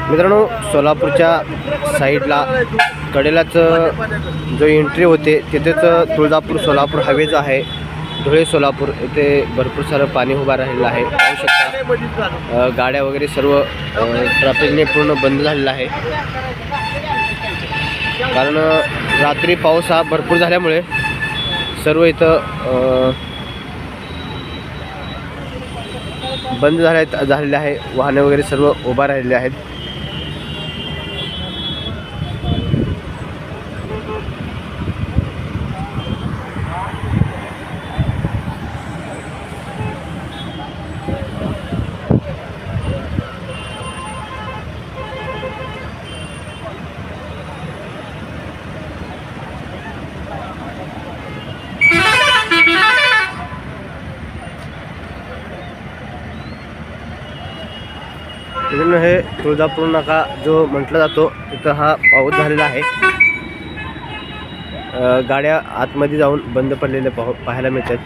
मित्रांनो, सोलापूरच्या साईडला कडेलाच जो एंट्री होते तिथेच तुळजापूर सोलापूर हायवे जो आहे, धुळे सोलापूर, येथे भरपूर सारं पाणी उभा राहिलेलं आहे. पाहू शकता गाड्या वगैरे सर्व ट्रॅफिकने पूर्ण बंद झालेला आहे. कारण रात्री पाऊस हा भरपूर झाल्यामुळे सर्व इथं बंद झालेले आहे. वाहने वगैरे सर्व उभा राहिलेले आहेत. इथून हे तुळजापूर नाका जो म्हटला जातो तिथं हा पाऊस झालेला आहे. गाड्या आतमध्ये जाऊन बंद पडलेले पाहायला मिळतात.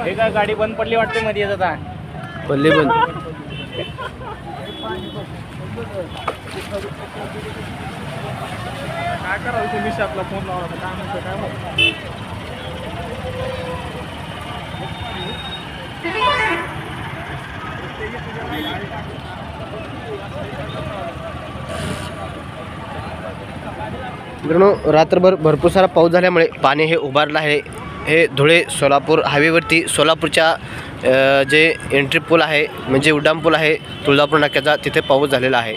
हे काय गाडी बंद पडली वाटते मध्ये येत आता. पल्ले बंद. काय करावं तुम्ही आपला फोन लावला काय म्हणतो काय म्हणतो. मित्रांनो, रात्रभर भरपूर सारा पाऊस झाल्यामुळे पाणी हे उभारलं आहे. हे धुळे सोलापूर हायवेवरती सोलापूरच्या जे एंट्री पूल आहे म्हणजे उड्डाण पूल आहे तुळजापूर नाक्याचा, तिथे पाऊस झालेला आहे.